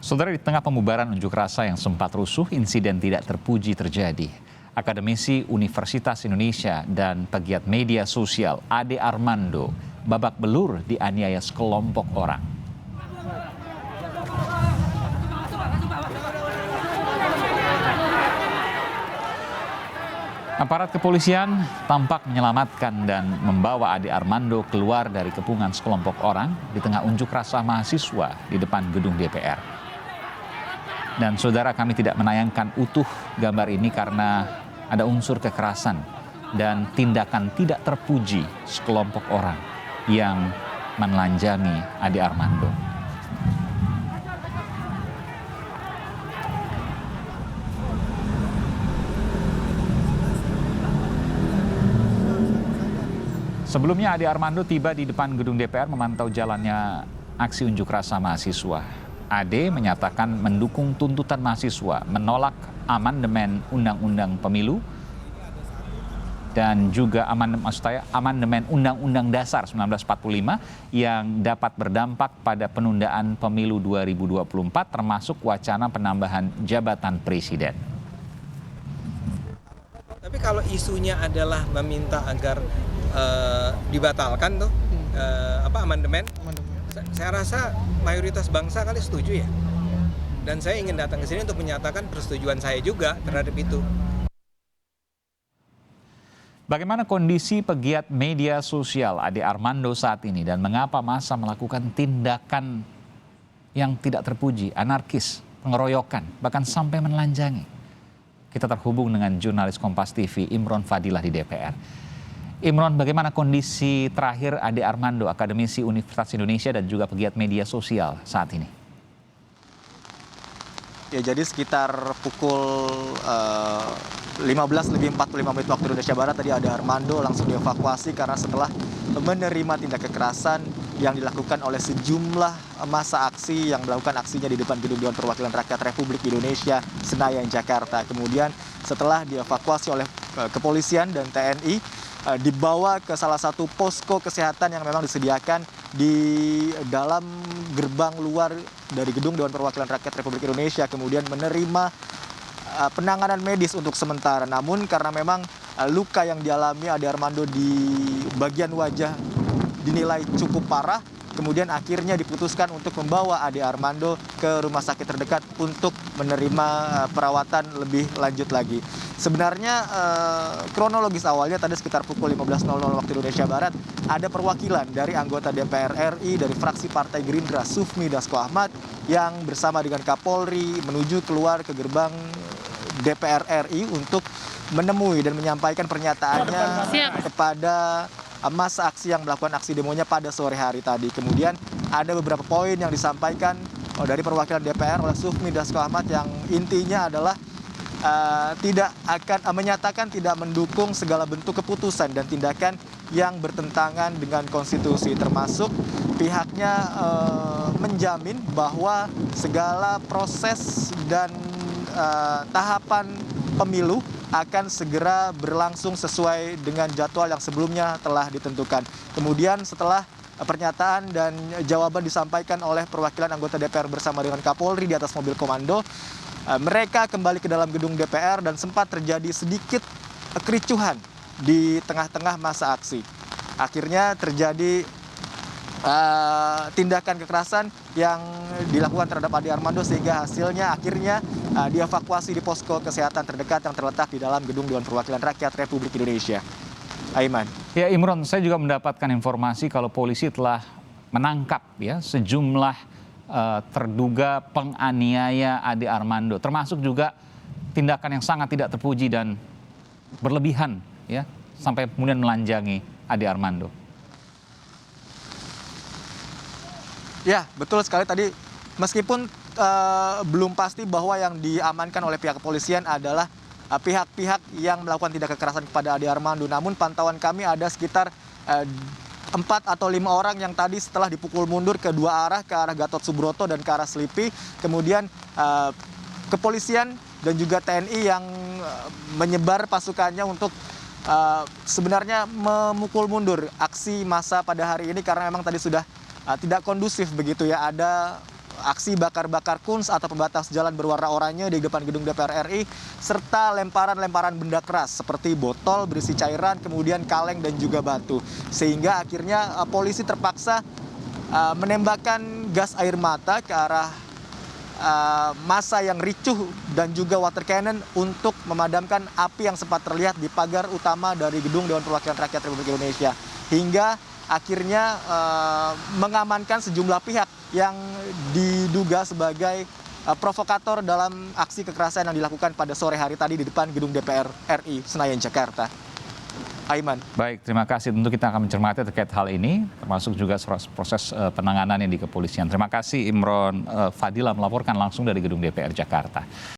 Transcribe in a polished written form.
Saudara, di tengah pembubaran unjuk rasa yang sempat rusuh, insiden tidak terpuji terjadi. Akademisi Universitas Indonesia dan pegiat media sosial Ade Armando babak belur dianiaya sekelompok orang. Aparat kepolisian tampak menyelamatkan dan membawa Ade Armando keluar dari kepungan sekelompok orang di tengah unjuk rasa mahasiswa di depan gedung DPR. Dan saudara, kami tidak menayangkan utuh gambar ini karena ada unsur kekerasan dan tindakan tidak terpuji sekelompok orang yang menelanjangi Ade Armando. Sebelumnya Ade Armando tiba di depan gedung DPR memantau jalannya aksi unjuk rasa mahasiswa. Ade menyatakan mendukung tuntutan mahasiswa menolak amandemen Undang-Undang Pemilu dan juga amandemen Undang-Undang Dasar 1945 yang dapat berdampak pada penundaan pemilu 2024 termasuk wacana penambahan jabatan presiden. Tapi kalau isunya adalah meminta agar dibatalkan tuh amandemen, saya rasa mayoritas bangsa kali setuju ya. Dan saya ingin datang ke sini untuk menyatakan persetujuan saya juga terhadap itu. Bagaimana kondisi pegiat media sosial Ade Armando saat ini dan mengapa massa melakukan tindakan yang tidak terpuji, anarkis, pengeroyokan, bahkan sampai menelanjangi? Kita terhubung dengan jurnalis Kompas TV Imron Fadilah di DPR. Imron, bagaimana kondisi terakhir Ade Armando, akademisi Universitas Indonesia dan juga pegiat media sosial saat ini? Ya, jadi sekitar pukul 15:45 waktu Indonesia Barat tadi Ade Armando langsung dievakuasi karena setelah menerima tindak kekerasan yang dilakukan oleh sejumlah massa aksi yang melakukan aksinya di depan gedung Dewan Perwakilan Rakyat Republik Indonesia Senayan, Jakarta. Kemudian setelah dievakuasi oleh kepolisian dan TNI, dibawa ke salah satu posko kesehatan yang memang disediakan di dalam gerbang luar dari gedung Dewan Perwakilan Rakyat Republik Indonesia, kemudian menerima penanganan medis untuk sementara. Namun karena memang luka yang dialami Ade Armando di bagian wajah dinilai cukup parah, kemudian akhirnya diputuskan untuk membawa Ade Armando ke rumah sakit terdekat untuk menerima perawatan lebih lanjut lagi. Sebenarnya kronologis awalnya tadi sekitar pukul 15.00 waktu Indonesia Barat ada perwakilan dari anggota DPR RI dari fraksi Partai Gerindra Sufmi Dasko Ahmad yang bersama dengan Kapolri menuju keluar ke gerbang DPR RI untuk menemui dan menyampaikan pernyataannya kepada massa aksi yang melakukan aksi demonya pada sore hari tadi. Kemudian ada beberapa poin yang disampaikan dari perwakilan DPR oleh Sufmi Dasko Ahmad yang intinya adalah tidak akan menyatakan tidak mendukung segala bentuk keputusan dan tindakan yang bertentangan dengan konstitusi, termasuk pihaknya menjamin bahwa segala proses dan tahapan pemilu akan segera berlangsung sesuai dengan jadwal yang sebelumnya telah ditentukan. Kemudian setelah pernyataan dan jawaban disampaikan oleh perwakilan anggota DPR bersama dengan Kapolri di atas mobil komando, mereka kembali ke dalam gedung DPR dan sempat terjadi sedikit kericuhan di tengah-tengah massa aksi. Akhirnya terjadi tindakan kekerasan yang dilakukan terhadap Ade Armando sehingga hasilnya akhirnya dievakuasi di posko kesehatan terdekat yang terletak di dalam gedung Dewan Perwakilan Rakyat Republik Indonesia. Aiman. Ya, Imron, saya juga mendapatkan informasi kalau polisi telah menangkap ya sejumlah terduga penganiaya Ade Armando, termasuk juga tindakan yang sangat tidak terpuji dan berlebihan ya sampai kemudian melanjangi Ade Armando. Ya, betul sekali tadi. Meskipun belum pasti bahwa yang diamankan oleh pihak kepolisian adalah pihak-pihak yang melakukan tindak kekerasan kepada Ade Armando, namun pantauan kami ada sekitar 4 atau 5 orang yang tadi setelah dipukul mundur ke dua arah, ke arah Gatot Subroto dan ke arah Selipi. Kemudian kepolisian dan juga TNI yang menyebar pasukannya untuk sebenarnya memukul mundur aksi massa pada hari ini karena memang tadi sudah tidak kondusif begitu ya. Ada aksi bakar-bakar kuns atau pembatas jalan berwarna oranye di depan gedung DPR RI, serta lemparan-lemparan benda keras seperti botol berisi cairan, kemudian kaleng dan juga batu. Sehingga akhirnya polisi terpaksa menembakkan gas air mata ke arah massa yang ricuh dan juga water cannon untuk memadamkan api yang sempat terlihat di pagar utama dari gedung Dewan Perwakilan Rakyat Republik Indonesia. Hingga akhirnya mengamankan sejumlah pihak yang diduga sebagai provokator dalam aksi kekerasan yang dilakukan pada sore hari tadi di depan gedung DPR RI Senayan, Jakarta. Aiman. Baik, terima kasih. Tentu kita akan mencermati terkait hal ini, termasuk juga proses penanganannya di kepolisian. Terima kasih Imron Fadila melaporkan langsung dari gedung DPR Jakarta.